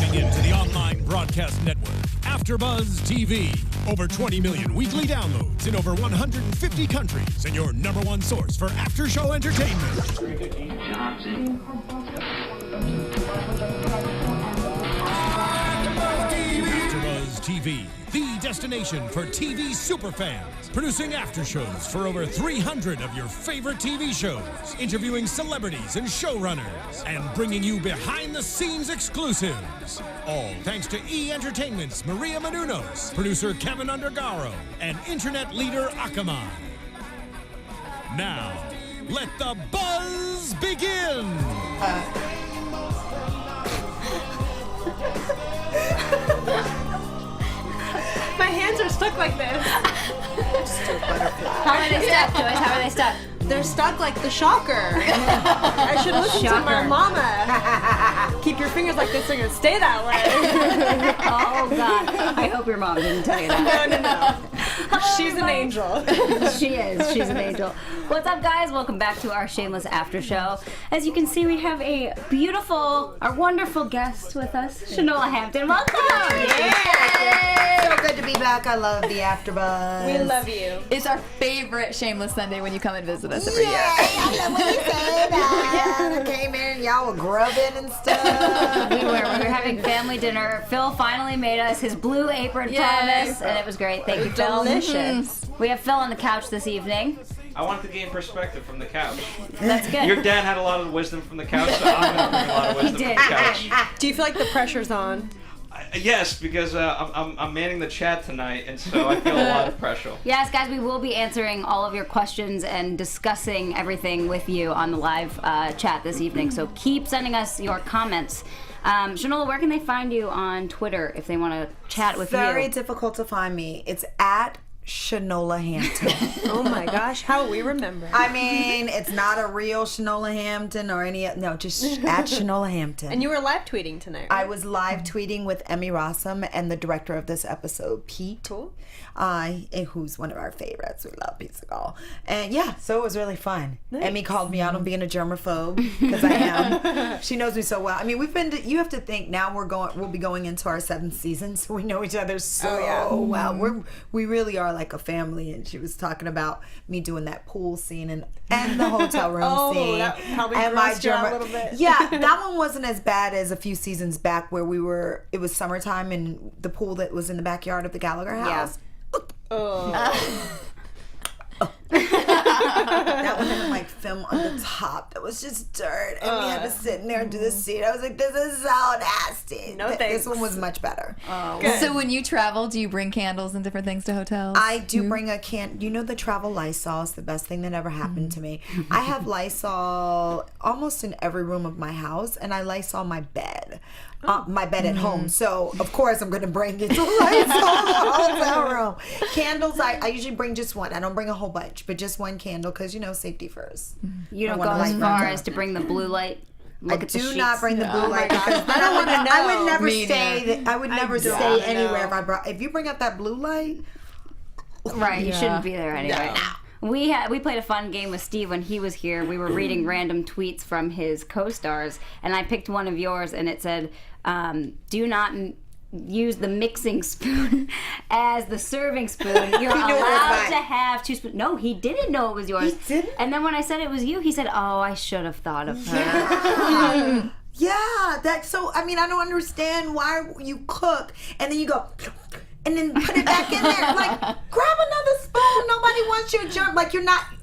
Tuning into the online broadcast network, AfterBuzz TV. Over 20 million weekly downloads in over 150 countries, and your number one source for after-show entertainment. AfterBuzz TV, the destination for TV superfans. Producing after-shows for over 300 of your favorite TV shows. Interviewing celebrities and showrunners. And bringing you behind-the-scenes exclusives. All thanks to E! Entertainment's Maria Menounos, producer Kevin Undergaro, and internet leader Akamai. Now, let the buzz begin! My hands are stuck like this. How are they stuck, Joyce? How are they stuck? They're stuck like the shocker. I should listen to my mama. Keep your fingers like this and you'll stay that way. Oh, God. I hope your mom didn't tell you that. No. She's an angel. She is. She's an angel. What's up, guys? Welcome back to our Shameless After Show. As you can see, we have our wonderful guest with us, Shanola Hampton. Welcome! Yay! So good to be back. I love the AfterBuzz. We love you. It's our favorite Shameless Sunday when you come and visit us every year. I love when you say that. I came in and y'all were grubbing and stuff. We were having family dinner. Phil finally made us his blue apron promise, and it was great. Thank you, Phil. Delicious. We have Phil on the couch this evening. I wanted to gain perspective from the couch. That's good. Your dad had a lot of wisdom from the couch, so I'm going to bring a lot of wisdom from the couch. Do you feel like the pressure's on? Yes, because I'm manning the chat tonight, and so I feel a lot of pressure. Yes, guys, we will be answering all of your questions and discussing everything with you on the live chat this evening. So keep sending us your comments. Shanola, where can they find you on Twitter if they want to chat with you? Very difficult to find me. It's at Shanola Hampton. Oh my gosh, how we remember. I mean, it's not a real Shanola Hampton or just at Shanola Hampton. And you were live tweeting tonight, right? I was live tweeting with Emmy Rossum and the director of this episode, Pete. Cool. Who's one of our favorites. We love Pete Segal. And yeah, so it was really fun. Nice. Emmy called me out on being a germaphobe, because I am. She knows me so well. I mean, you have to think now we'll be going into our 7th season, so we know each other so well. We really are like a family, and she was talking about me doing that pool scene and the hotel room scene. That probably grossed you out a little bit. Yeah, that one wasn't as bad as a few seasons back where it was summertime and the pool that was in the backyard of the Gallagher house. That one had like film on the top that was just dirt, and we had to sit in there and do the scene. I was like, this is so nasty. No thanks. This one was much better. So when you travel, do you bring candles and different things to hotels? I do bring a the travel Lysol is the best thing that ever happened to me. I have Lysol almost in every room of my house, and I Lysol my bed. My bed at home. So, of course, I'm going to bring it to the hotel room. Candles, I usually bring just one. I don't bring a whole bunch, but just one candle because, safety first. You don't go as far as to bring the blue light? I do not bring the blue light because then I would never stay. I would never stay anywhere if you bring out that blue light. Right, you shouldn't be there anyway. No. We played a fun game with Steve when he was here. We were reading random tweets from his co-stars, and I picked one of yours, and it said, do not use the mixing spoon as the serving spoon. You're allowed to have 2 spoons. No, he didn't know it was yours. He didn't? And then when I said it was you, he said, oh, I should have thought of her. Yeah, I don't understand why you cook, and then you go... and then put it back in there. Like, grab another spoon. Nobody wants your germ. Like,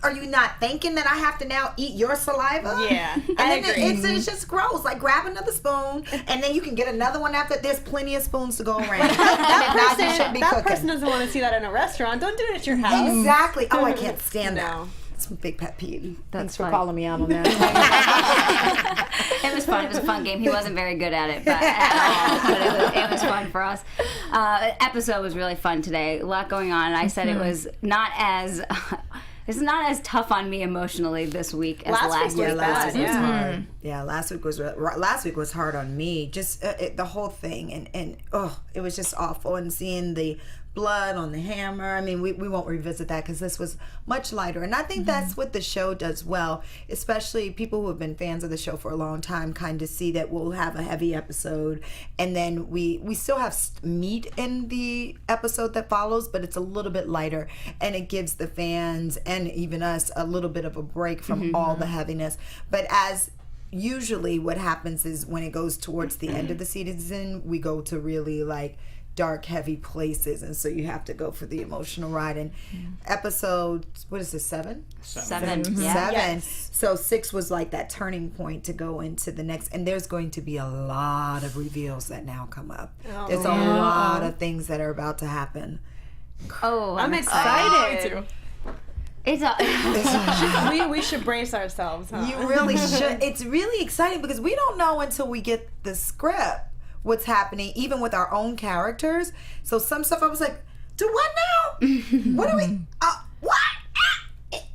are you not thinking that I have to now eat your saliva? Yeah, and then it's just gross. Like, grab another spoon, and then you can get another one after. There's plenty of spoons to go around. that person doesn't want to see that in a restaurant. Don't do it at your house. Exactly. Oh, I can't stand that. It's a big pet peeve. Thanks for calling me out on that. It was fun. It was a fun game. He wasn't very good at it, but it was fun for us. Episode was really fun today. A lot going on. I said it was not as... It's not as tough on me emotionally this week as last week. Last week was hard. Yeah, last week was hard on me. Just the whole thing, and it was just awful. And seeing the blood on the hammer. I mean, we won't revisit that because this was much lighter. And I think that's what the show does well, especially people who have been fans of the show for a long time kind of see that we'll have a heavy episode. And then we still have meat in the episode that follows, but it's a little bit lighter. And it gives the fans and even us a little bit of a break from all the heaviness. But as usually what happens is when it goes towards the end of the season, we go to really like dark, heavy places, and so you have to go for the emotional ride. And episode, what is this, 7? 7. Seven. Yes. So 6 was like that turning point to go into the next, and there's going to be a lot of reveals that now come up. There's a lot of things that are about to happen. Oh, I'm excited. Me too. We should brace ourselves, huh? You really should. It's really exciting because we don't know until we get the script what's happening, even with our own characters. So some stuff I was like, do what now? What are we? What?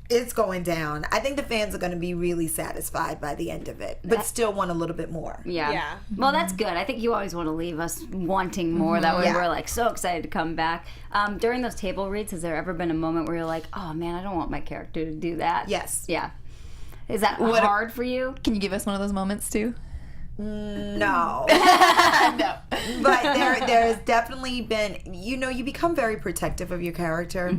It's going down. I think the fans are going to be really satisfied by the end of it, but still want a little bit more. Yeah. Well, that's good. I think you always want to leave us wanting more. That way we're like so excited to come back. During those table reads, has there ever been a moment where you're like, oh man, I don't want my character to do that? Yes. Yeah. Is that hard for you? Can you give us one of those moments too? No. No. But there's definitely been, you become very protective of your character.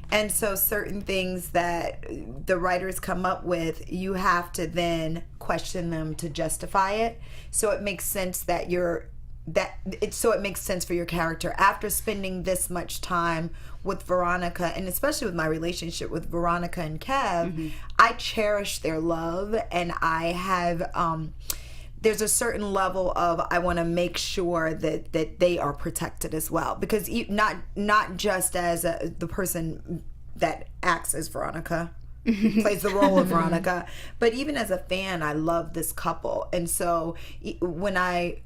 And so certain things that the writers come up with, you have to then question them to justify it. So it makes sense that it makes sense for your character. After spending this much time with Veronica, and especially with my relationship with Veronica and Kev, I cherish their love, and I have there's a certain level of I want to make sure that they are protected as well, because not just as the person that acts as Veronica plays the role of Veronica, but even as a fan, I love this couple. And so when I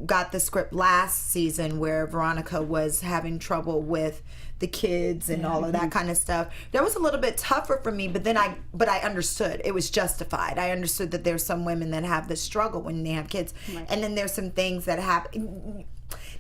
got the script last season where Veronica was having trouble with the kids and all of that kind of stuff, that was a little bit tougher for me, but I understood it was justified. I understood that there's some women that have this struggle when they have kids, and then there's some things that happen.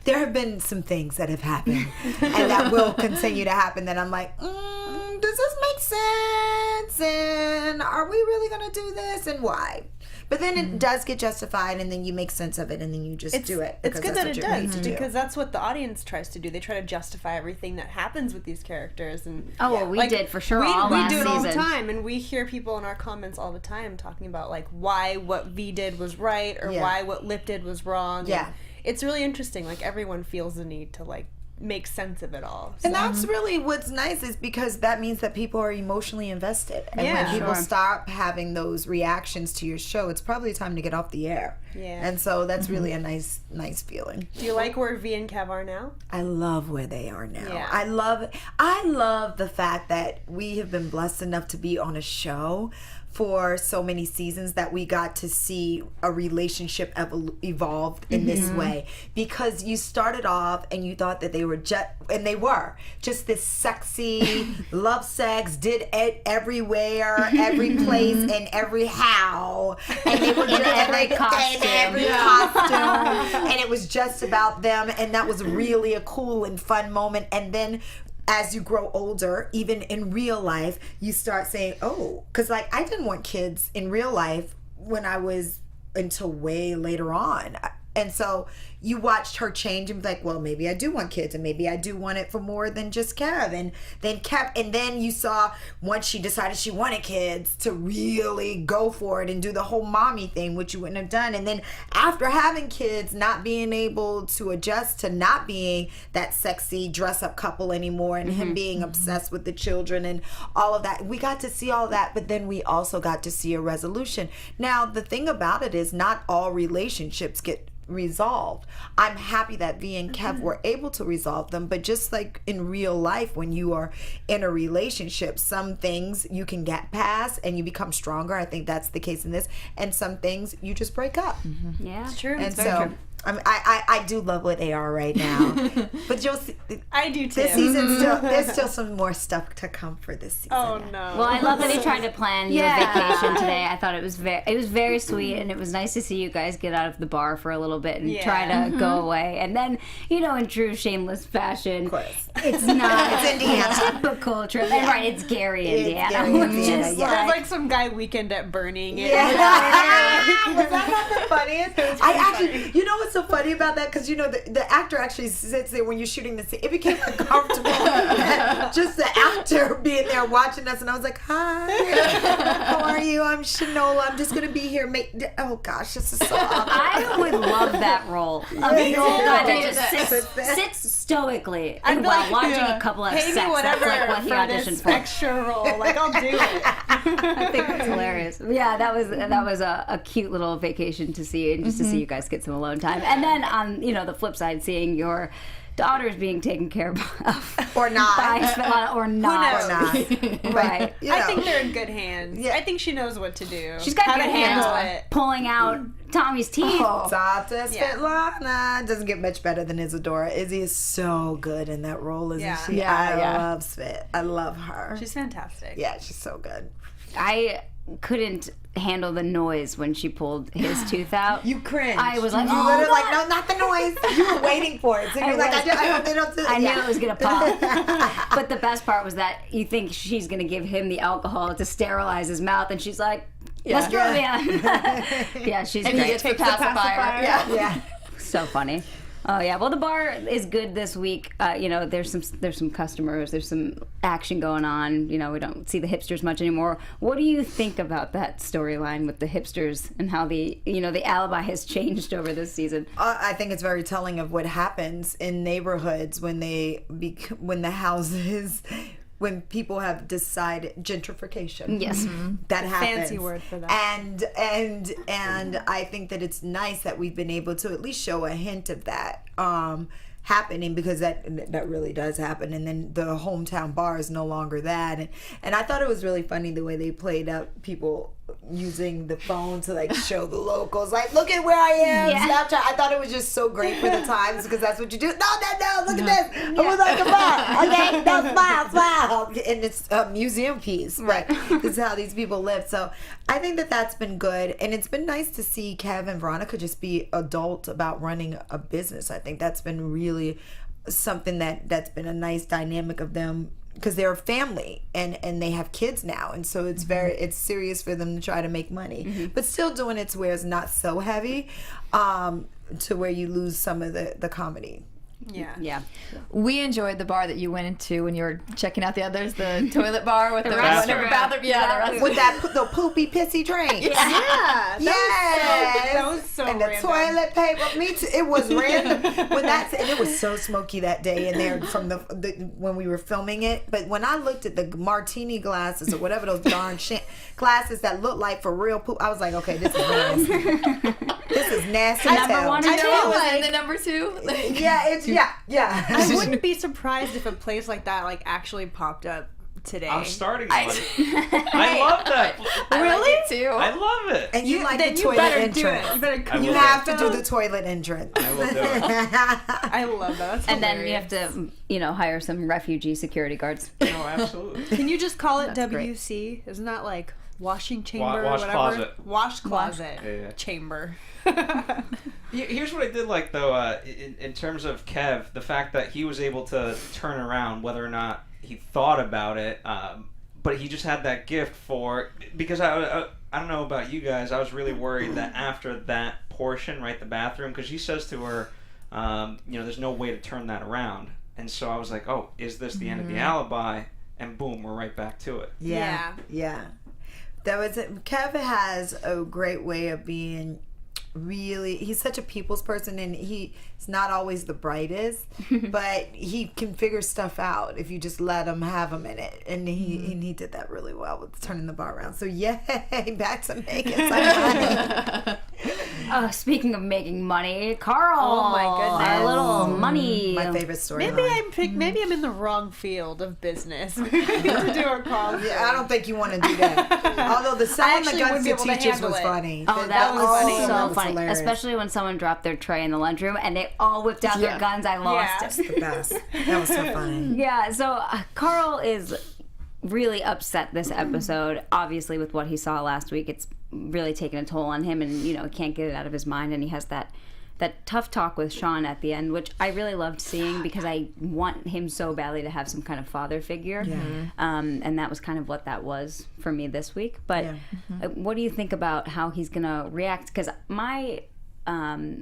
There have been some things that have happened and that will continue to happen that I'm like, does this make sense? And are we really gonna do this, and why? But then it does get justified, and then you make sense of it, and then you just do it. It's good that it does, do. because that's what the audience tries to do. They try to justify everything that happens with these characters. And we did for sure. We last do it all the season. time, and we hear people in our comments all the time talking about like why what V did was right, or why what Lip did was wrong. Yeah. And it's really interesting. Like everyone feels the need to like make sense of it all. So. And that's really what's nice, is because that means that people are emotionally invested. And when people stop having those reactions to your show, it's probably time to get off the air. Yeah. And so that's really a nice feeling. Do you like where V and Kev are now? I love where they are now. Yeah. I love the fact that we have been blessed enough to be on a show for so many seasons that we got to see a relationship evolved in this way, because you started off and you thought that they were just this sexy love sex, did it everywhere, every place, and every how, and they were In every costume. And it was just about them, and that was really a cool and fun moment. And then as you grow older, even in real life, you start saying, because like I didn't want kids in real life when I was until way later on. And so you watched her change and be like, well, maybe I do want kids, and maybe I do want it for more than just Kev. And then you saw, once she decided she wanted kids, to really go for it and do the whole mommy thing, which you wouldn't have done. And then after having kids, not being able to adjust to not being that sexy dress up couple anymore, and him being obsessed with the children and all of that. We got to see all that, but then we also got to see a resolution. Now, the thing about it is not all relationships get resolved. I'm happy that V and Kev were able to resolve them, but just like in real life, when you are in a relationship, some things you can get past and you become stronger. I think that's the case in this, and some things you just break up. Yeah, It's true. And It's very so true. I do love what they are right now, but you'll see. I do too. This season there's still some more stuff to come for this season. Oh no! Well, I love that he tried to plan you a vacation today. I thought it was very sweet, and it was nice to see you guys get out of the bar for a little bit and try to go away. And then, in true Shameless fashion, Of course. it's not It's Indiana. a typical trip. And right, it's Gary, Indiana. Gary, which Indiana, is yeah. There's like some guy weekend at burning. Was that not the funniest? I actually, you know what's so funny about that? Because the actor actually sits there when you're shooting the scene. It became uncomfortable. Just the actor being there watching us, and I was like, "Hi, how are you? I'm Shanola. I'm just gonna be here. Oh gosh, this is so awkward." I would love that role. Of the old guy that just sits stoically while watching a couple of Pay sex. me whatever That's like what he for auditioned this for. extra role. Like, I'll do it. I think that's hilarious. Yeah, that was a cute little vacation to see, and just to see you guys get some alone time. And then on the flip side, seeing your daughters being taken care of Or not. by Svetlana or not. Or not. Right. I think they're in good hands. Yeah. I think she knows what to do. She's got how good to hands handle it. pulling out Tommy's teeth. Tata Svetlana doesn't get much better than Isadora. Izzy is so good in that role, isn't she? I love Svit. I love her. She's fantastic. Yeah, she's so good. I couldn't handle the noise when she pulled his tooth out. You cringe. I was like, you oh, literally like, no, not the noise. You were waiting for it. So you're like, I hope they don't do it. I knew it was gonna pop. But the best part was that you think she's gonna give him the alcohol to sterilize his mouth, and she's like, "Let's go, yeah, she's And great. he gets the pacifier. Yeah. So funny. Oh yeah. Well, the bar is good this week. There's some customers. There's some action going on. We don't see the hipsters much anymore. What do you think about that storyline with the hipsters and how the alibi has changed over this season? I think it's very telling of what happens in neighborhoods when the houses. When people have decided gentrification. Yes. That happens. Fancy word for that. And I think that it's nice that we've been able to at least show a hint of that happening, because that really does happen. And then the hometown bar is no longer that. And I thought it was really funny the way they played up people using the phone to like show the locals, like, look at where I am, Snapchat. I thought it was just so great for the times, because that's what you do. No, look at this. I was like, okay, no, smile. And it's a museum piece, right? This is how these people live. So I think that that's been good, and it's been nice to see Kev and Veronica just be adult about running a business. I think that's been really something that's been a nice dynamic of them, because they're a family and they have kids now, and so it's it's serious for them to try to make money, but still doing it to where it's not so heavy, to where you lose some of the comedy. Yeah. We enjoyed the bar that you went into when you were checking out the others, the toilet bar with the restaurant. bathroom. Yeah, With the poopy pissy drink. Yeah. That was so and the random. toilet paper. Me too. It was random. And it was so smoky that day in there from the when we were filming it. But when I looked at the martini glasses or whatever those darn glasses that look like for real poop, I was like, okay, this is nasty. This is nasty. Number one and two. And the number two. Yeah. I wouldn't be surprised if a place like that actually popped up today. I'm starting one. I love that. Really? I too. I love it. And you like then the you toilet better entrance. do it. You better I You will have do to it. do the toilet entrance. I will do it. I love that. That's And then you hilarious. have to, hire some refugee security guards. No, absolutely. Can you just call it That's great. WC? Isn't that like washing chamber Wash or whatever? closet. Wash closet. Yeah. Chamber. Here's what I did like, though, in terms of Kev, the fact that he was able to turn around, whether or not he thought about it, but he just had that gift for, because I don't know about you guys, I was really worried that after that portion, right, the bathroom, because he says to her, there's no way to turn that around. And so I was like, oh, is this the end of the alibi? And boom, we're right back to it. Yeah. That was it. Kevin has a great way of being he's such a people's person, and he's not always the brightest, but he can figure stuff out if you just let him have him in it, and he did that really well with turning the bar around. So yay, back to Megan. Speaking of making money, Carl. Oh my goodness. A little money. My favorite story. Maybe I'm in the wrong field of business. Maybe I need to do a Carl. Yeah, I don't think you want to do that. Although the selling the guns to teachers was funny. Oh, that was so funny. Hilarious. Especially when someone dropped their tray in the lunchroom and they all whipped out their guns. I lost it. The best. That was so funny. Yeah, so Carl is really upset this episode. Obviously, with what he saw last week, it's really taken a toll on him, and he can't get it out of his mind. And he has that tough talk with Sean at the end, which I really loved seeing because I want him so badly to have some kind of father figure. Yeah. And that was kind of what that was for me this week. But what do you think about how he's gonna react? Because I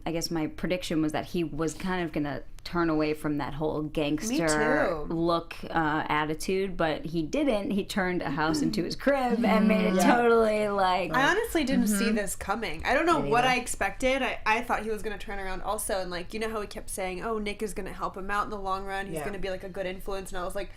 guess my prediction was that he was kind of gonna turn away from that whole gangster look attitude, but he didn't. He turned a house into his crib and made it totally like... I honestly didn't see this coming. I don't know what I expected. I thought he was going to turn around also, and like, how he kept saying, oh, Nick is going to help him out in the long run. He's going to be like a good influence, and I was like,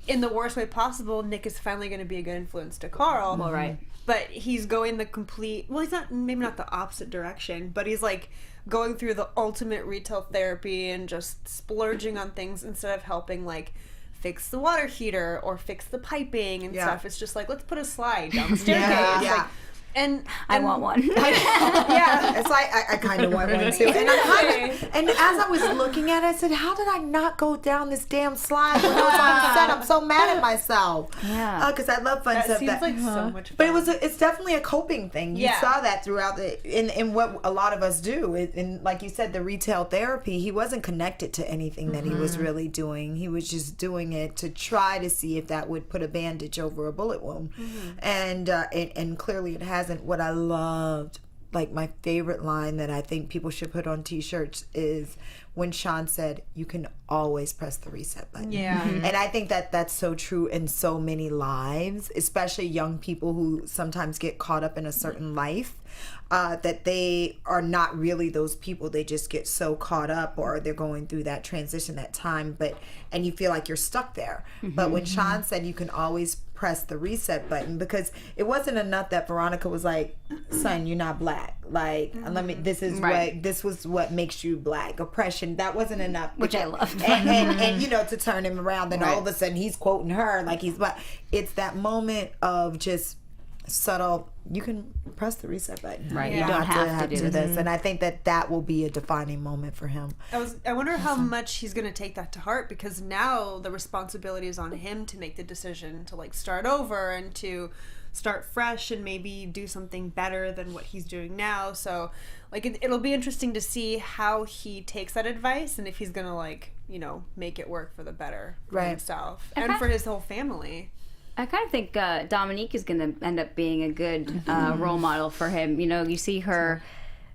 in the worst way possible, Nick is finally going to be a good influence to Carl. Well, right. But he's going the complete... Well, he's not... Maybe not the opposite direction, but he's like going through the ultimate retail therapy and just splurging on things instead of helping like fix the water heater or fix the piping and stuff. It's just like, let's put a slide down the staircase. Like, and I want one. It's like I kind of want one too. And as I was looking at it, I said, "How did I not go down this damn slide when I was on set? I'm so mad at myself." Yeah, because I love fun stuff. Seems like so much fun. But it's definitely a coping thing. You saw that throughout in what a lot of us do. And like you said, the retail therapy. He wasn't connected to anything that he was really doing. He was just doing it to try to see if that would put a bandage over a bullet wound. And clearly it has. And what I loved, like my favorite line that I think people should put on t-shirts is when Sean said, "You can always press the reset button." Yeah. And I think that that's so true in so many lives, especially young people who sometimes get caught up in a certain life, that they are not really those people. They just get so caught up, or they're going through that transition, that time, and you feel like you're stuck there. But when Sean said you can always press the reset button, because it wasn't enough that Veronica was like, "Son, you're not black. Like, this was what makes you black. Oppression." That wasn't enough. Which I loved. And to turn him around, then all of a sudden he's quoting her like he's black. It's that moment of just subtle, you can press the reset button. Right. You don't have to do this. And I think that will be a defining moment for him. I wonder how much he's going to take that to heart, because now the responsibility is on him to make the decision to like start over and to start fresh and maybe do something better than what he's doing now. So like it'll be interesting to see how he takes that advice and if he's going to like, make it work for the better for himself and for his whole family. I kind of think Dominique is going to end up being a good role model for him. You see her,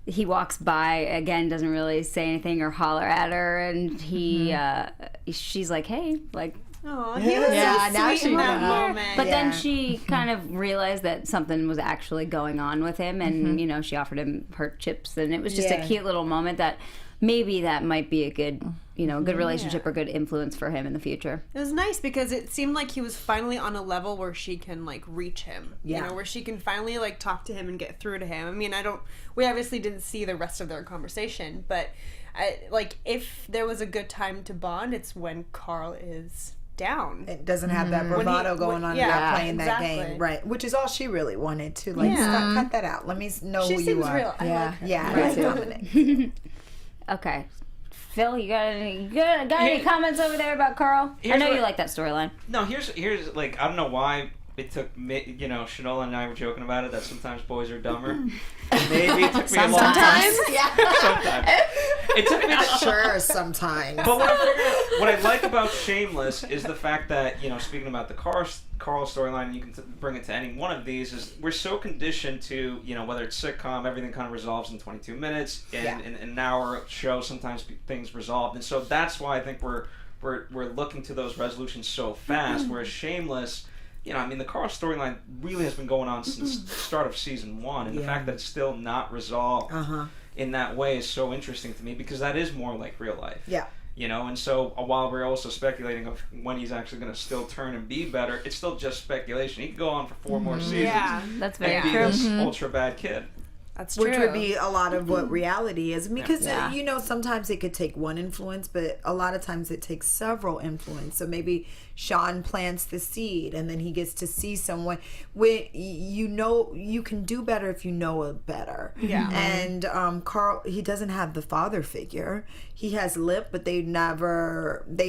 he walks by, again, doesn't really say anything or holler at her, and she's like, "Hey," like, oh, he was so sweet in that moment. But then she kind of realized that something was actually going on with him, and she offered him her chips, and it was just a cute little moment that maybe that might be a good, good relationship or good influence for him in the future. It was nice because it seemed like he was finally on a level where she can like reach him. Where she can finally like talk to him and get through to him. I mean, we obviously didn't see the rest of their conversation, but if there was a good time to bond, it's when Carl is down. It doesn't have that bravado going on playing that game. Right. Which is all she really wanted to. Like, stop, cut that out. Let me know who you are. She seems real. I like her. Yeah. Dominic. Okay. Phil, you got any comments over there about Carl? I know you like that storyline. No, here's like, I don't know why it took me, Shanola and I were joking about it, that sometimes boys are dumber. Maybe it took me a long time. Sometimes. It took me sure, sometimes. But what I like about Shameless is the fact that, speaking about the Carl storyline, and you can bring it to any one of these, is we're so conditioned to, whether it's sitcom, everything kind of resolves in 22 minutes, and in an hour show, sometimes things resolved. And so that's why I think we're looking to those resolutions so fast, whereas Shameless, the Carl storyline really has been going on since the start of season 1, and the fact that it's still not resolved in that way is so interesting to me, because that is more like real life. Yeah. And so while we're also speculating of when he's actually going to still turn and be better, it's still just speculation. He could go on for 4 more seasons. Yeah, that's very true. And be this ultra bad kid. That's Which true. would be a lot of what reality is. Because, Yeah. you know, sometimes it could take one influence, but a lot of times it takes several influence. So maybe Sean plants the seed and then he gets to see someone. When you know, you can do better if you know it better. Yeah. And Carl, he doesn't have the father figure. He has Lip, but they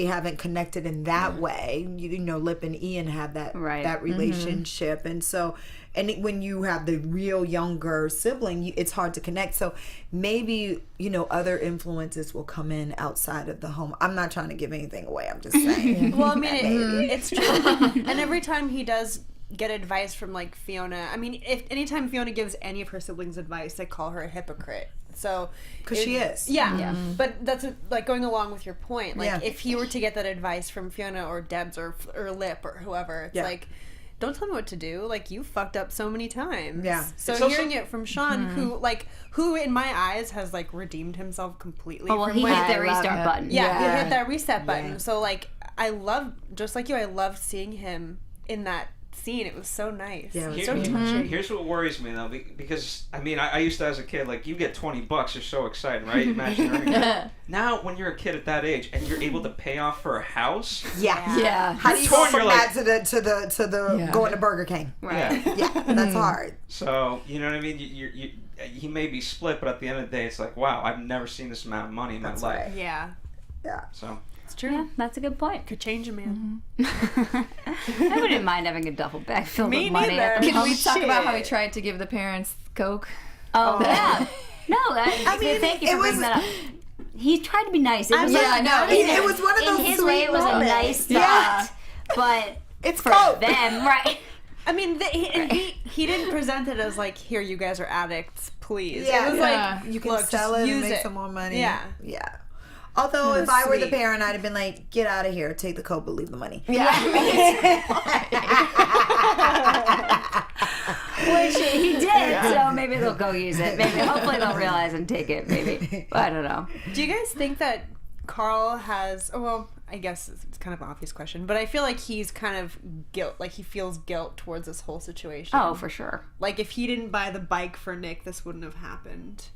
haven't connected in that way. You know, Lip and Ian have that relationship. And so, when you have the real younger sibling, it's hard to connect. So maybe, you know, other influences will come in outside of the home. I'm not trying to give anything away. I'm just saying. Well, I mean, it's true. And every time he does get advice from, like, Fiona, I mean, anytime Fiona gives any of her siblings advice, they call her a hypocrite. So, because she is. Yeah. But that's, like, going along with your point. Like, if he were to get that advice from Fiona or Debs or Lip or whoever, it's like, don't tell me what to do. Like, you fucked up so many times. Yeah. So hearing it from Sean, who in my eyes has, like, redeemed himself completely. Oh, well, he hit the restart button. Yeah, he hit that reset button. So, like, I love, just like you, I loved seeing him in that scene. It was so nice. Yeah, it was so really touching. Here's what worries me, though, because, I mean, I used to, as a kid, like, you get $20, you're so excited, right? Imagine now, when you're a kid at that age and you're able to pay off for a house. Yeah. How do you go from that to the going to Burger King? Right. Yeah, that's hard. So, you know what I mean? He may be split, but at the end of the day, it's like, wow, I've never seen this amount of money in my life. right. Yeah. Yeah. So. It's true. Yeah, that's a good point. Could change a man. I wouldn't mind having a duffel bag filled Me with money. neither. Can we talk about how he tried to give the parents Coke? Oh, yeah. No, I mean, thank you for bringing that up. He tried to be nice. It was it was one of those in his sweet way, it was moments. a nice thought. But It's for Coke. them, right? I mean, he didn't present it as like, here, you guys are addicts, please. Yeah, it was like, you can look, sell just it and use make it. some more money. Yeah. Yeah. Although if I were the sweet. parent, I'd have been like, get out of here, take the Coke, but leave the money. Which he did, so maybe they'll go use it. Maybe, hopefully they'll realize and take it, maybe. I don't know. Do you guys think that Carl has, well, I guess it's kind of an obvious question, but I feel like he's kind of guilt, like he feels guilt towards this whole situation. Oh, for sure. Like if he didn't buy the bike for Nick, this wouldn't have happened.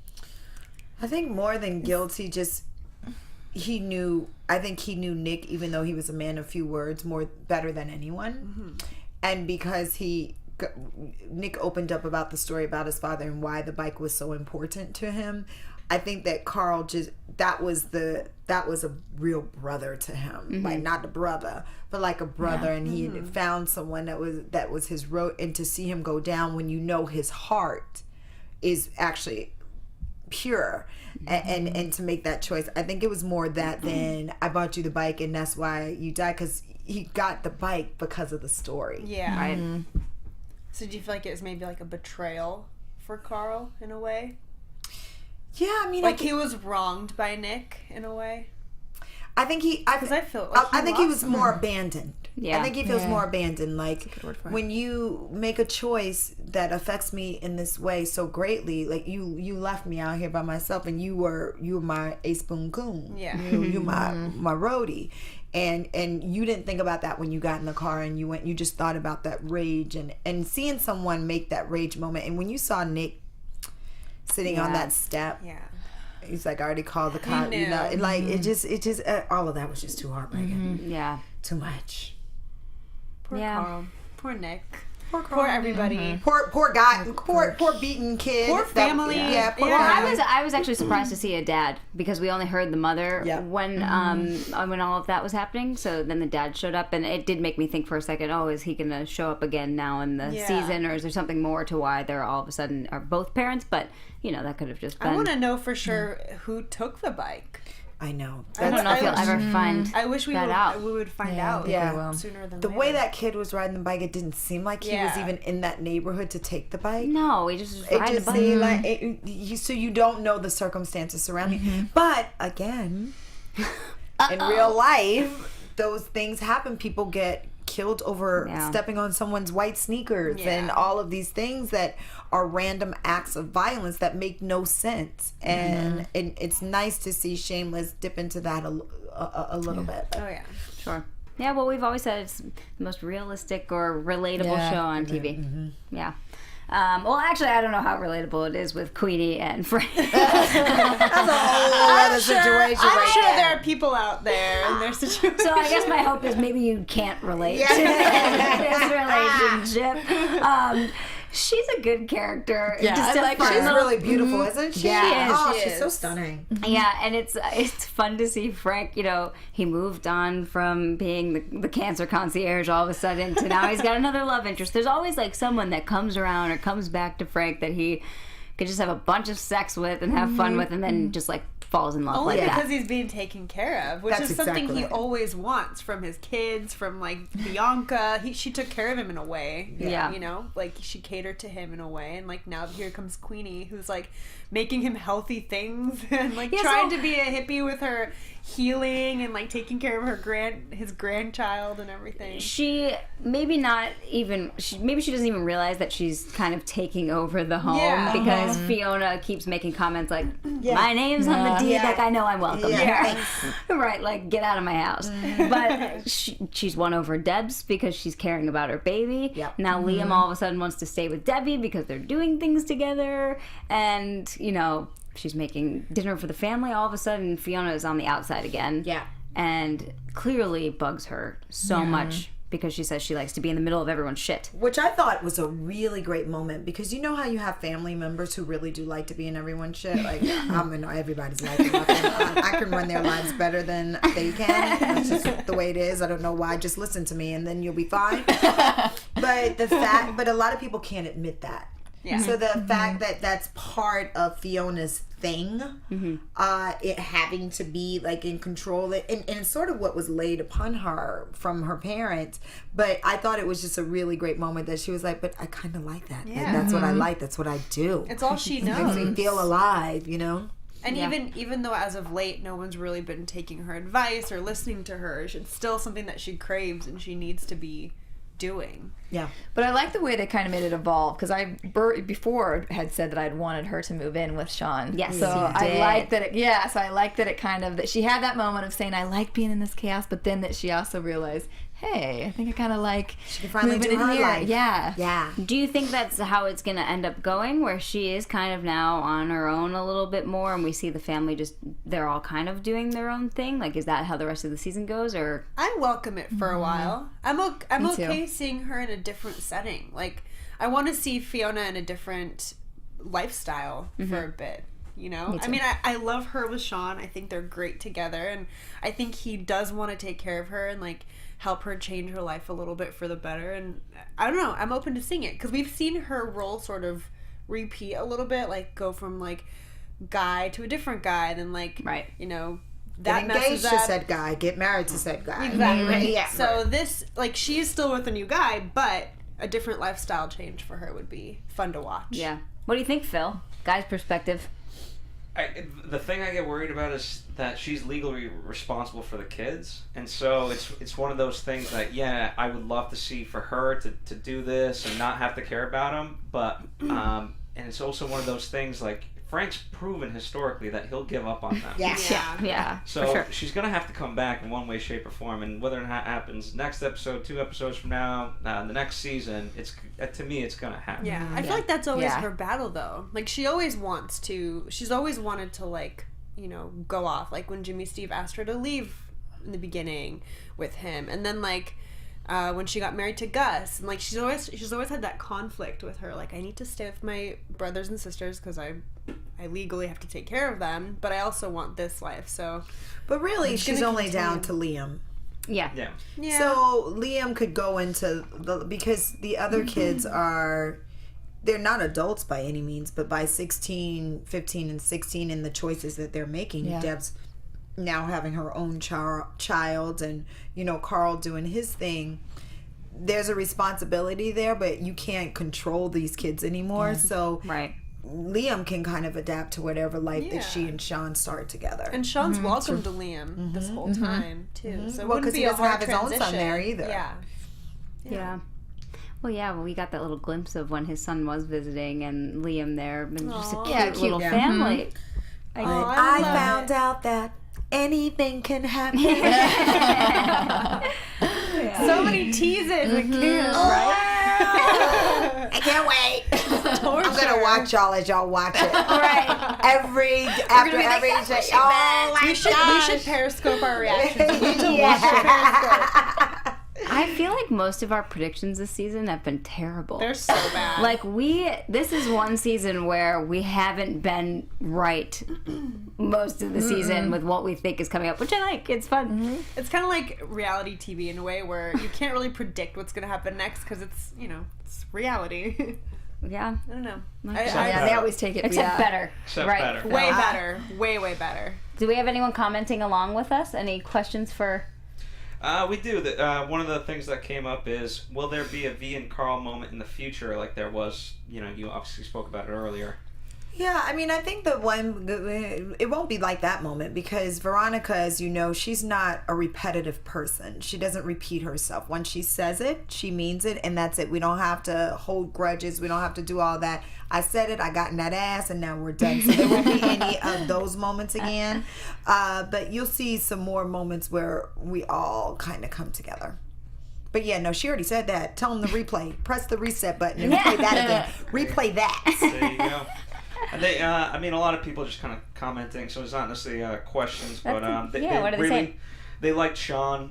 I think more than guilt, he knew Nick, even though he was a man of few words, better than anyone. Mm-hmm. And because Nick opened up about the story about his father and why the bike was so important to him, I think that Carl that was a real brother to him. Mm-hmm. Like not a brother, but like a brother. Yeah. And he had found someone that was his road. And to see him go down when you know his heart is actually pure, and to make that choice, I think it was more that than I bought you the bike and that's why you died, because he got the bike because of the story. Yeah. Right. Mm-hmm. So do you feel like it was maybe like a betrayal for Carl in a way? Yeah, I mean, like he was wronged by Nick in a way. I think he was more abandoned. Yeah. I think he feels more abandoned. Like when you make a choice that affects me in this way so greatly, like you left me out here by myself, and you were my ace boon coon. Yeah. You my roadie, and you didn't think about that when you got in the car and you just thought about that rage and seeing someone make that rage moment. And when you saw Nick sitting on that step. Yeah. He's like, I already called the cop. You know, like it just all of that was just too heartbreaking. Mm-hmm. Yeah, too much. Poor Carl. Poor Nick. Poor Carl. Poor everybody. Mm-hmm. Poor guy. Poor beaten kid. Poor family. Poor family. I was actually surprised to see a dad, because we only heard the mother when all of that was happening. So then the dad showed up, and it did make me think for a second, oh, is he going to show up again now in the season, or is there something more to why they're all of a sudden are both parents? But that could have just been. I want to know for sure who took the bike. I know. I don't know if you'll ever find. I wish we would find out. Yeah. Sooner than the later. way that kid was riding the bike, it didn't seem like he was even in that neighborhood to take the bike. No, he just it riding just the bike. seemed like so you don't know the circumstances surrounding. Mm-hmm. But again, in real life, those things happen. People get killed over stepping on someone's white sneakers and all of these things that are random acts of violence that make no sense. And it's nice to see Shameless dip into that a little bit. Oh yeah, sure. Yeah, well, we've always said it's the most realistic or relatable show on TV. Mm-hmm. Yeah. Well, actually, I don't know how relatable it is with Queenie and Frank. That's a whole other situation I'm sure there. there are people out there in their situation. So I guess my hope is maybe you can't relate to this relationship. She's a good character. Yeah, Just I like fun her. She's little- really beautiful, isn't she? Yeah, Oh, she she's is. so stunning. Yeah, and it's fun to see Frank. You know, he moved on from being the cancer concierge all of a sudden to now he's got another love interest. There's always like someone that comes around or comes back to Frank that he could just have a bunch of sex with and have fun with, and then just like falls in love Only like because that. he's being taken care of, which That's is something exactly he right. always wants from his kids, from like Bianca. She took care of him in a way. Yeah. You know, like she catered to him in a way, and like now here comes Queenie, who's like making him healthy things and like Yeah, trying so- to be a hippie with her healing and like taking care of his grandchild and everything. She maybe not even. Maybe she doesn't even realize that she's kind of taking over the home Yeah. because Fiona keeps making comments like, "My name's on the deed. Yeah. Like I know I'm welcome Yeah. here." Right? Like get out of my house. But she's won over Debs because she's caring about her baby. Yep. Now Liam all of a sudden wants to stay with Debbie because they're doing things together, and you know. She's making dinner for the family. All of a sudden, Fiona is on the outside again. Yeah. And clearly bugs her so much because she says she likes to be in the middle of everyone's shit. Which I thought was a really great moment because you know how you have family members who really do like to be in everyone's shit? Like, I'm in everybody's life. I can run their lives better than they can. That's just the way it is. I don't know why. Just listen to me and then you'll be fine. But a lot of people can't admit that. Yeah. So the fact that that's part of Fiona's thing, it having to be like in control, and it's sort of what was laid upon her from her parents. But I thought it was just a really great moment that she was like, but I kind of like that. Like, Yeah. that's what I like. That's what I do. It's all she It makes me knows. feel alive, you know? And Yeah. even though as of late no one's really been taking her advice or listening to her, it's still something that she craves and she needs to be doing. Yeah. But I like the way they kind of made it evolve because I before had said that I'd wanted her to move in with Sean. Yes, so you I did. like that. So I like that it kind of that she had that moment of saying I like being in this chaos, but then that she also realized, hey, I think I kind of like She can finally moving do in her here. life. Yeah. Yeah. Do you think that's how it's going to end up going, where she is kind of now on her own a little bit more and we see the family just, they're all kind of doing their own thing? Like, is that how the rest of the season goes, or? I welcome it for a while. I'm Me too. okay seeing her in a different setting. Like, I want to see Fiona in a different lifestyle for a bit. You know, I mean, I love her with Sean. I think they're great together, and I think he does want to take care of her and like help her change her life a little bit for the better. And I don't know, I'm open to seeing it because we've seen her role sort of repeat a little bit, like go from like guy to a different guy, then like Right. you know that Get engaged messes to up. said guy. Get married to said guy. Exactly. Yeah. So this, like, she is still with a new guy, but a different lifestyle change for her would be fun to watch. Yeah. What do you think, Phil? Guy's perspective. The thing I get worried about is that she's legally responsible for the kids, and so it's one of those things that I would love to see for her to do this and not have to care about him, but and it's also one of those things like Frank's proven historically that he'll give up on them. Yeah. So for sure. she's gonna have to come back in one way, shape, or form, and whether or not it happens next episode, 2 episodes from now, the next season, it's to me it's gonna happen. Yeah. I feel like that's always Yeah. her battle, though. Like, she's always wanted to, like, you know, go off. Like, when Jimmy Steve asked her to leave in the beginning with him. And then, like, when she got married to Gus. And, like, she's always had that conflict with her. Like, I need to stay with my brothers and sisters because I legally have to take care of them. But I also want this life, so... But really, It's she's gonna only down to continue. Liam. Yeah. Yeah. Yeah. So Liam could go into because the other kids they're not adults by any means, but by 16, 15, and 16 in the choices that they're making, Yeah. Deb's now having her own child and, you know, Carl doing his thing. There's a responsibility there, but you can't control these kids anymore. So Right. Liam can kind of adapt to whatever life Yeah. that she and Sean start together. And Sean's welcome to Liam this whole time, too. So it Well, wouldn't 'cause be he a doesn't hard have his own son transition. there either. Yeah. Yeah. Well, we got that little glimpse of when his son was visiting and Liam there. And just a Aw. cute, Yeah, cute, little yeah. family. Oh, I love found out that anything can happen. So many teases. I can't, right? I can't wait. Torture. I'm gonna watch y'all as y'all watch it. Right. After every oh my We should Periscope our reactions. We need to watch yeah. I feel like most of our predictions this season have been terrible. They're so bad. Like this is one season where we haven't been right most of the season with what we think is coming up, which I like. It's fun. It's kind of like reality TV in a way where you can't really predict what's going to happen next because it's, it's reality. Yeah. I don't know. They always take it. Except better. Except right. better. Way better. Way better. Do we have anyone commenting along with us? Any questions for... We do. One of the things that came up is, will there be a V and Carl moment in the future like there was, you obviously spoke about it earlier. Yeah, I mean, I think it won't be like that moment because Veronica, as you know, she's not a repetitive person. She doesn't repeat herself. Once she says it, she means it, and that's it. We don't have to hold grudges. We don't have to do all that. I said it, I got in that ass, and now we're done. So there won't be any of those moments again. But you'll see some more moments where we all kind of come together. But yeah, no, she already said that. Tell them to replay. Press the reset button and play that again. Replay that. There you go. And they, a lot of people just kind of commenting, so it's not necessarily questions, but what do they really, say? They liked Sean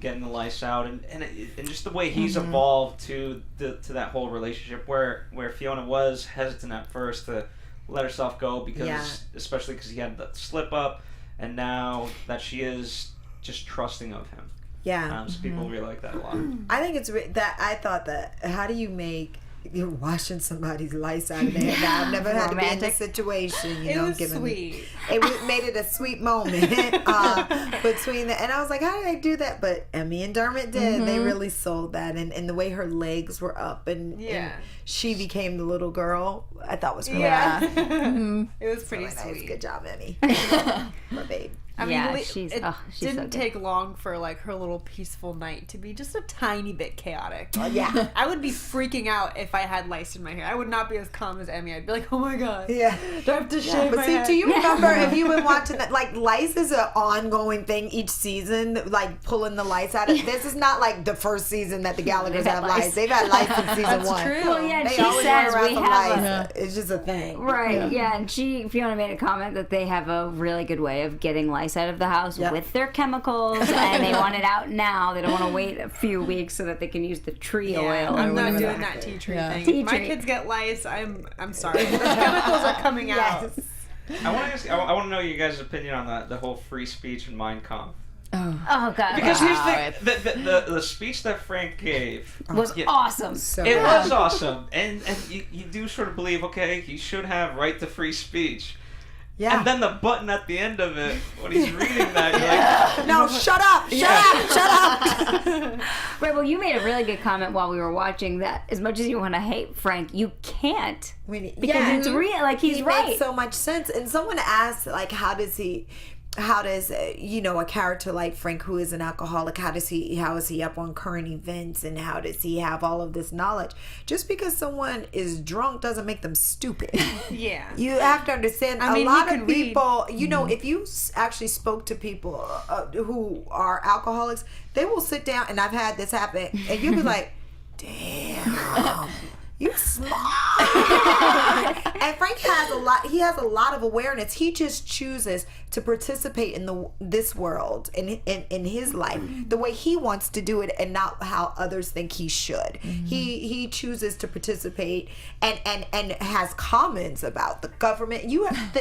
getting the lights out, and just the way he's evolved to that whole relationship, where Fiona was hesitant at first to let herself go especially because he had the slip up, and now that she is just trusting of him. Yeah. So people really like that a lot. I think it's I thought that, how do you make... You're washing somebody's lights out of their head. I've never had to be in this situation, It was sweet. It made it a sweet moment between and I was like, how did they do that? But Emmy and Dermot did. They really sold that, and the way her legs were up and she became the little girl, I thought was really It was pretty nice. sweet. Good job, Emmy. My babe. I mean, she's it so didn't good. take long for like her little peaceful night to be just a tiny bit chaotic. Yeah. I would be freaking out if I had lice in my hair. I would not be as calm as Emmy. I'd be like, oh my god. Yeah. Do I have to shave my But see, head? do you remember if you've been watching that? Like, lice is an ongoing thing each season. Like pulling the lice out of. This is not like the first season that the Gallaghers have lice. They've had lice since season That's 1. true. Well, yeah, and They she always says run around we some have lice. It's just a thing. Right, yeah, and Fiona made a comment that they have a really good way of getting lice out of the house with their chemicals, and they want it out now. They don't want to wait a few weeks so that they can use the tree oil. I'm or not whatever doing that- that tea tree thing. Tea If my tree. kids get lice, I'm sorry. The chemicals are coming out. I want to know your guys' opinion on the whole free speech and Mein Kampf. Oh god, Because here's the speech that Frank gave was awesome. It was awesome, and you do sort of believe, okay, he should have right to free speech. Yeah. And then the button at the end of it, when he's reading that, you're like, No, shut up! Shut up! Right, well, you made a really good comment while we were watching that as much as you want to hate Frank, you can't. Because it's real. Like, he's right. Makes so much sense. And someone asked, like, how does a character like Frank, who is an alcoholic, how is he up on current events, and how does he have all of this knowledge? Just because someone is drunk doesn't make them stupid. Yeah. You have to understand, I mean, a lot he of can people, if you actually spoke to people who are alcoholics, they will sit down, and I've had this happen, and you'll be like, damn. You're smart. And Frank has a lot of awareness. He just chooses to participate in this world, in his life, the way he wants to do it, and not how others think he should. He chooses to participate and has comments about the government.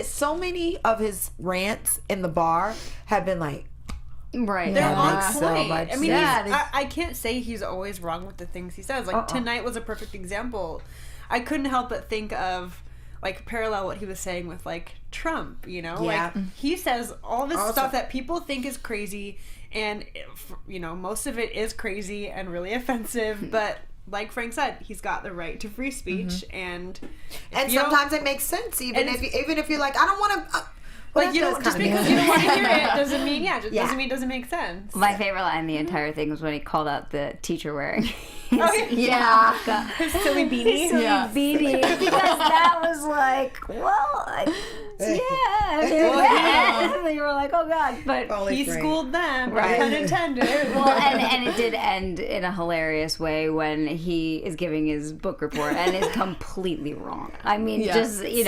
So many of his rants in the bar have been like, Right. They're on so point. much I mean, sense. I can't say he's always wrong with the things he says. Like, tonight was a perfect example. I couldn't help but think of, like, parallel what he was saying with, like, Trump, Like, he says all this stuff that people think is crazy, and, most of it is crazy and really offensive, but... Like Frank said, he's got the right to free speech, and sometimes it makes sense, even if you're like, I don't want to... Like, just because you don't want to hear it doesn't mean, doesn't mean it doesn't make sense. My favorite line in the entire thing was when he called out the teacher wearing His silly beanie. Beanie. Because that was like, they were like, oh God. But He schooled them, Right. pun intended. well, and it did end in a hilarious way when he is giving his book report and is completely wrong. I mean, just, he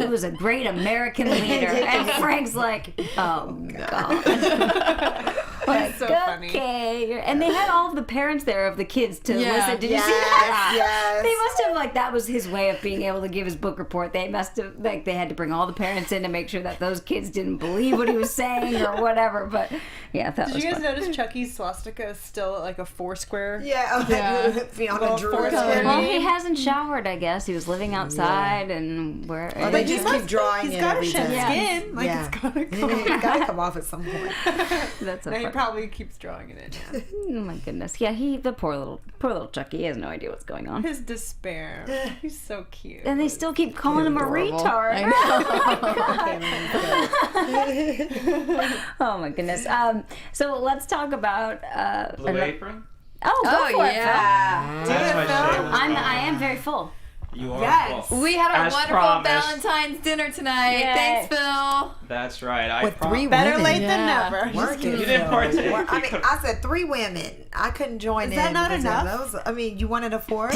was a great American leader. And Frank's like, oh God. Like, so funny. Okay. And they had all of the parents there of the kids to listen. Did you see that? Yes. They must have, like, that was his way of being able to give his book report. They must have, like, they had to bring all the parents in to make sure that those kids didn't believe what he was saying or whatever. But, yeah, that was Did you guys fun. notice Chucky's swastika is still like a four-square? Fiona drew it. Well, he hasn't showered, I guess. He was living outside and where... Or they just keep drawing He's it got every to shed time. skin. Like, it's got to come It's got to come off at some point. That's so He funny. probably keeps drawing it in. Yeah. Oh my goodness. Yeah, the poor little Chucky, he has no ididea what's going on. His despair. He's so cute. And they still keep calling him a retard. Oh my goodness. So let's talk about Blue Apron? Oh, go for it, Phil. That's my shameless I am very full. You are Yes. full. We had our As wonderful promised. Valentine's dinner tonight. Yay. Thanks, Phil. That's right. With 3 Better women. late than never. Working. You didn't partake. Well, I mean, I said 3 women. I couldn't join in. that not because enough? that was- I mean, you wanted a 4th?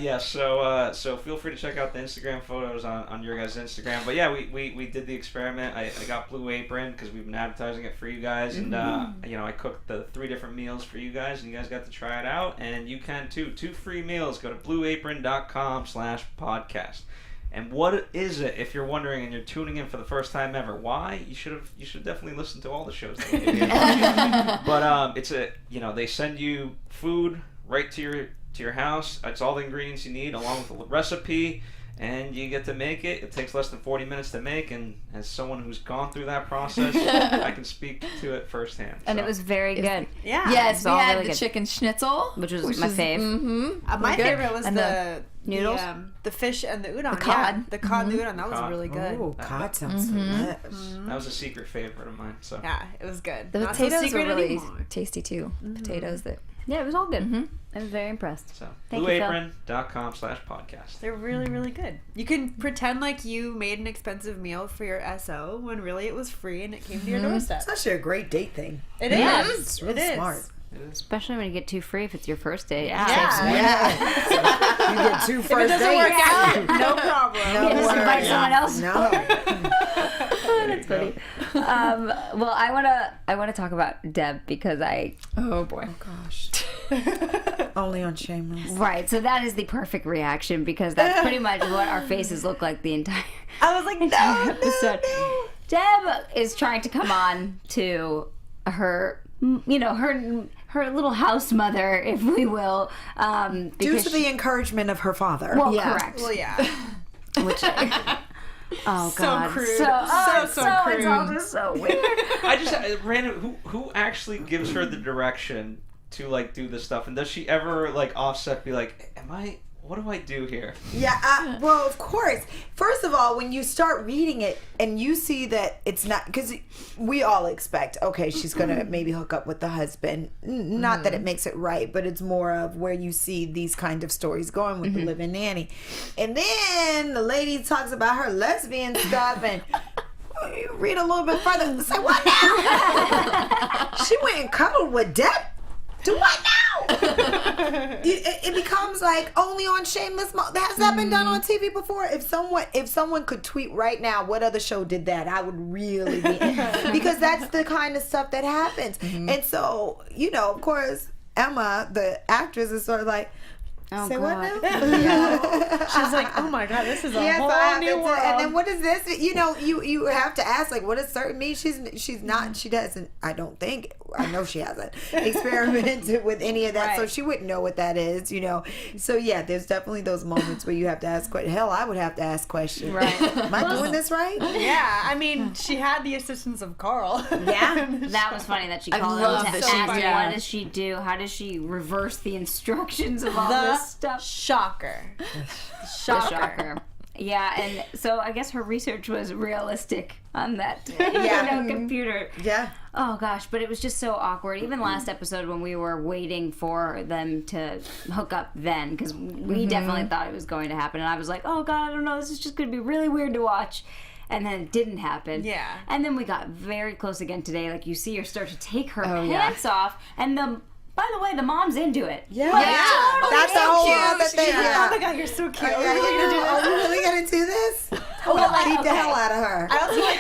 Yeah, so feel free to check out the Instagram photos on your guys' Instagram. But yeah, we did the experiment. I got Blue Apron because we've been advertising it for you guys, and I cooked the 3 different meals for you guys, and you guys got to try it out, and you can too. 2 free meals. Go to blueapron.com/podcast. And what is it, if you're wondering and you're tuning in for the first time ever? Why? You should definitely listen to all the shows that we do. But it's they send you food right to your house. It's all the ingredients you need along with the recipe, and you get to make it. It takes less than 40 minutes to make, and as someone who's gone through that process, I can speak to it firsthand. And So. it was very good. Yeah. Yes, It's we all had really the good. chicken schnitzel, Which was my fave. My Good. favorite was And the noodles? the fish and the udon. The cod. Yeah, the cod and the udon. That was Cod. really good. Ooh, cod sounds delish. That was a secret favorite of mine. So Yeah, it was good. The Not so potatoes were secret really anymore. tasty too. Potatoes that. Yeah, it was all good. I was very impressed. So Thank you, Phil. blueapron.com/podcast. They're really, really good. You can pretend like you made an expensive meal for your SO when really it was free and it came to your doorstep. It's actually a great date thing. It is. Yeah, It's really It is. smart. Especially when you get 2 free if it's your first date. Yeah. You get 2 If it first doesn't dates. work out, no problem. No Yeah, just invite worries. someone else. No. That's funny. Well, I wanna talk about Deb because Oh boy. Gosh. Only on Shameless. right. So that is the perfect reaction because that's pretty much what our faces look like the entire I was like, no, episode. Deb is trying to come on to her little house mother, if we will, Due because to the encouragement of her father. well, Yeah. correct. Well, yeah. Which oh So god, crude. so So it's all crude. just so weird. I just random. Who actually gives her the direction to like do this stuff? And does she ever like offset? Be like, what do I do here? Yeah, well, of course. First of all, when you start reading it and you see that it's not, because we all expect, okay, she's going to maybe hook up with the husband. Not that it makes it right, but it's more of where you see these kind of stories going with the live-in nanny. And then the lady talks about her lesbian stuff and you read a little bit further. Say, what now? She went and cuddled with Deb. To what now? It becomes like only on Shameless. Has that been done on TV before? If someone could tweet right now, what other show did that? I would really be because that's the kind of stuff that happens. And so, of course, Emma, the actress, is sort of like, Oh, say God. what now? She's like, oh my god, this is a whole new world. And then what is this? You have to ask, like, what does certain mean? She's not. She doesn't. I don't think. I know she hasn't experimented with any of that, so Right. she wouldn't know what that is. So yeah, there's definitely those moments where you have to ask questions. Hell, I would have to ask questions. Right. Am I doing this right? Yeah, I mean, she had the assistance of Carl. Yeah, that was funny that she called love him to that she ask did. what does she do? How does she reverse the instructions of all The this stuff? shocker. Shocker. Yeah, and so I guess her research was realistic on that computer. Yeah. Oh gosh, but it was just so awkward. Even last episode when we were waiting for them to hook up then, because we definitely thought it was going to happen. And I was like, oh God, I don't know, this is just going to be really weird to watch. And then it didn't happen. Yeah. And then we got very close again today. Like, you see her start to take her pants off, and by the way, the mom's into it. Yeah. Like, Yeah. That's the whole other thing. Oh my God, you're so cute. Are you really gonna do this? Beat the hell out of her. I also like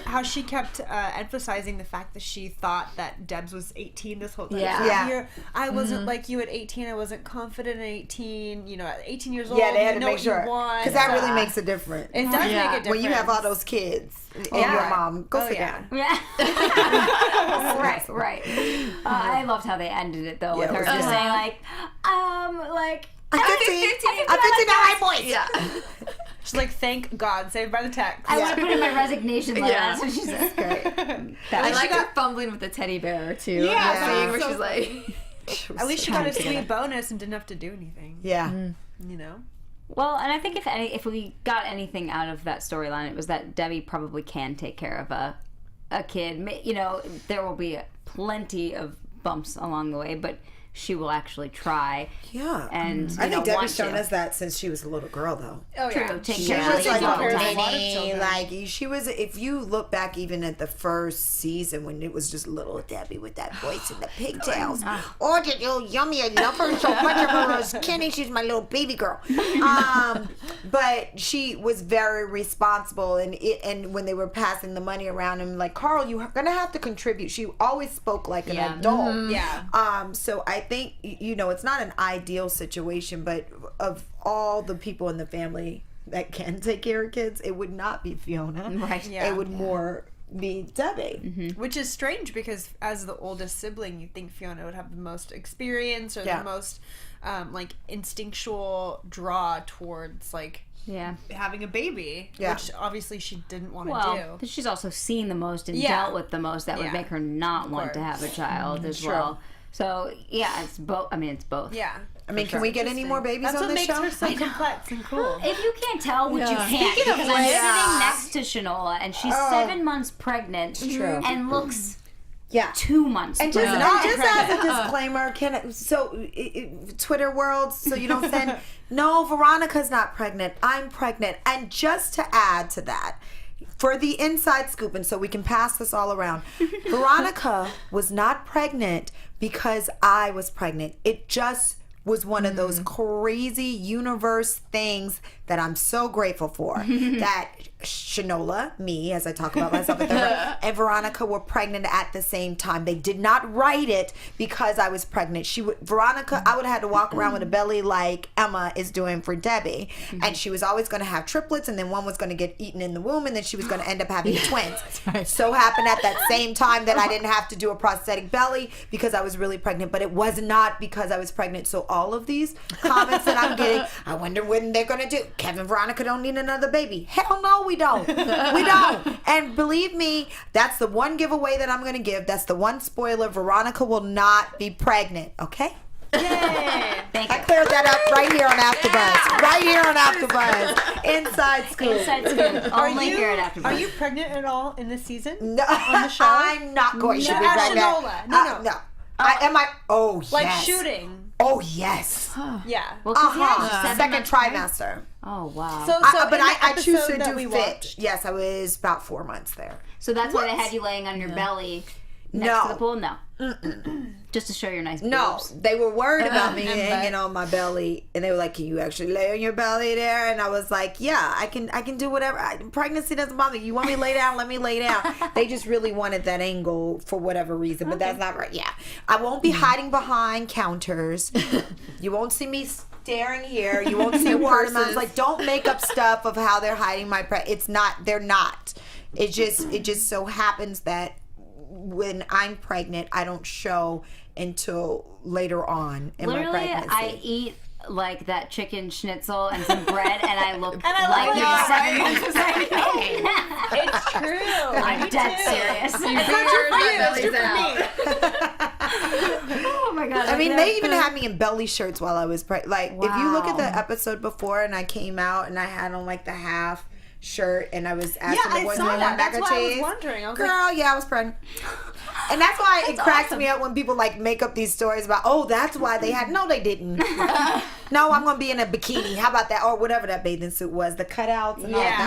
how she kept emphasizing the fact that she thought that Debs was 18 this whole time. Yeah. I wasn't like you at 18. I wasn't confident at 18. You know, at 18 years old, Yeah, they had you to know make what sure you want. because that really makes a difference. It does make a difference when you have all those kids and your mom. Go sit down. Yeah. right. I loved how they ended it though with her just saying like, I'm 15 now, hi boys. Yeah. She's like, thank God, saved by the text. I want to put in my resignation letter. That's what she says. I like her fumbling with the teddy bear too. Yeah. Scene where she's like, At least she got a sweet bonus and didn't have to do anything. Yeah. You know? Well, and I think if we got anything out of that storyline, it was that Debbie probably can take care of a kid. You know, there will be plenty of bumps along the way, but she will actually try. Yeah. And I think Debbie's shown to. us that since she was a little girl, though. Oh, yeah. True. Take She care of was like all the a time. mini, like she was. If you look back, even at the first season when it was just little Debbie with that voice and the pigtails. Oh, did you yummy? I love her so much. I was skinny. She's my little baby girl. But she was very responsible, and when they were passing the money around, and like, Carl, you're gonna have to contribute. She always spoke like an adult. Yeah. So I think it's not an ideal situation, but of all the people in the family that can take care of kids, it would not be Fiona. Right. Yeah. It would more be Debbie. Mm-hmm. Which is strange because as the oldest sibling, you'd think Fiona would have the most experience or the most like instinctual draw towards like having a baby, which obviously she didn't want to do. She's also seen the most and dealt with the most. That would make her not want to have a child as well. So it's both. I mean, it's both. Yeah. I mean, can we get any more babies That's on what this makes show? her so complex and cool. If you can't tell, which you can't, Speaking of because I'm which- sitting next to Shanola, and she's 7 months pregnant and looks 2 months And pregnant. just as a disclaimer, Twitter world, so you don't send, no, Veronica's not pregnant. I'm pregnant. And just to add to that, for the inside scoop, and so we can pass this all around, Veronica was not pregnant because I was pregnant. It just was one of those crazy universe things that I'm so grateful for. That Shanola, me, as I talk about myself, and Veronica were pregnant at the same time. They did not write it because I was pregnant. Veronica, I would have had to walk around with a belly like Emma is doing for Debbie. And she was always going to have triplets, and then one was going to get eaten in the womb, and then she was going to end up having twins. So happened at that same time that I didn't have to do a prosthetic belly because I was really pregnant, but it was not because I was pregnant. So all of these comments that I'm getting, I wonder when they're going to do. Kevin, Veronica don't need another baby. Hell no, we don't. We don't. And believe me, that's the one giveaway that I'm going to give. That's the one spoiler. Veronica will not be pregnant. Okay? Yay! I cleared that up right here on AfterBuzz. Right here on AfterBuzz. Inside scoop. Inside scoop. Only here at AfterBuzz. Are you pregnant at all in this season? No, on the show? I'm not going to be pregnant. Shanola. No. No. Am I? Oh, yes. Like shooting. Oh, yes. Yeah. Well, 'cause she's 7 Second months pregnant. trimester. Oh, wow. So But in the I choose episode to that do we fit. watched- Yes, I was about 4 months there. So that's why they had you laying on your belly next to the pool? No. Just to show your nice boobs. No, they were worried about me hanging on my belly, and they were like, "Can you actually lay on your belly there?" And I was like, "Yeah, I can do whatever. Pregnancy doesn't bother me. You want me to lay down? Let me lay down." They just really wanted that angle for whatever reason, but that's not right. Yeah, I won't be hiding behind counters. You won't see me staring here. You won't see a part of my. I was like, don't make up stuff of how they're hiding my. It's not. They're not. It just so happens that when I'm pregnant, I don't show until later on in my pregnancy. I eat like that chicken schnitzel and some bread, and I look And I like love you're 7 months pregnant. It's true. I'm dead serious. It's not true for you. It's true for me. Oh my god! I mean, they even had me in belly shirts while I was pregnant. Like, if you look at the episode before, and I came out and I had on like the half shirt, and I was asking the boys if they want mac That's and why cheese. I was wondering. I was Girl, like, yeah, I was pregnant. And that's why it cracks me up when people like make up these stories about, oh, that's why they had. No, they didn't. No, I'm gonna be in a bikini. How about that? Or whatever that bathing suit was, the cutouts and all that.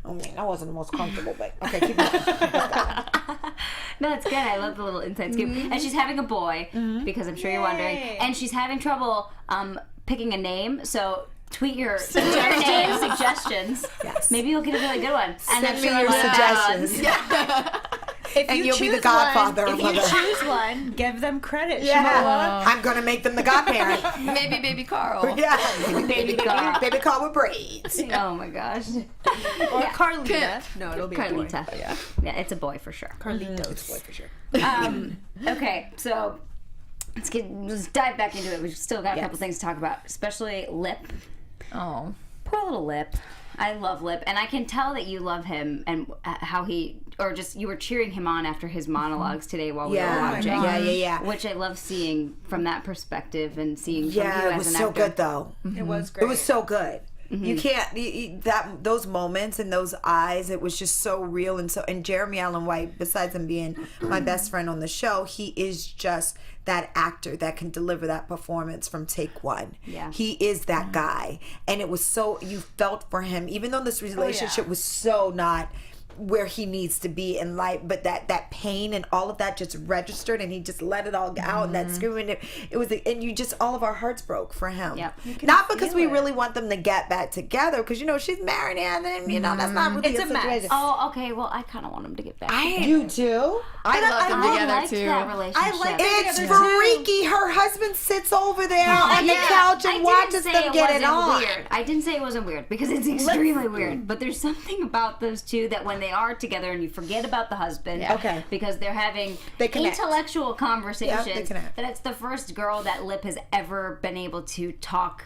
I mean, that wasn't the most comfortable, but okay, keep going. No, it's good. I love the little inside scoop. And she's having a boy, because I'm sure you're wondering. And she's having trouble picking a name, so tweet your name suggestions. Yes. Maybe you'll get a really good one. And Send me your suggestions. And you'll be the godfather. If you choose one, give them credit. Yeah. I'm going to make them the godparent. Maybe baby Carl. Yeah. Baby Carl. Baby Carl with braids. Oh my gosh. Or Carlita. No, it'll be Carlita. a boy. Yeah, it's a boy for sure. Carlitos. It's a boy for sure. Okay, so let's dive back into it. We've still got a couple things to talk about, especially Lip. Oh. Poor little Lip. I love Lip, and I can tell that you love him and how he, or just you were cheering him on after his monologues today while we were watching. Yeah. Which I love seeing from that perspective and seeing from you as an actor. It was so good though. It was great. It was so good. You can't those moments and those eyes. It was just so real and Jeremy Allen White. Besides him being my best friend on the show, he is just that actor that can deliver that performance from take one. Yeah, he is that guy, and it was so you felt for him, even though this relationship was so not where he needs to be in life, but that pain and all of that just registered, and he just let it all out. And that screaming, it was, and you just all of our hearts broke for him. Yep. Not because we really want them to get back together, because she's married, and then that's not really It's a a situation. mess. Oh, okay. Well, I kind of want them to get back. You do? I love them together liked too. that relationship. I like It's together too. freaky. Her husband sits over there on the couch and watches them get it on. Weird. I didn't say it wasn't weird because it's extremely weird. But there's something about those two that when they are together and you forget about the husband, Okay. because they're having connect. intellectual conversations. Yeah, they connect. That it's the first girl that Lip has ever been able to talk,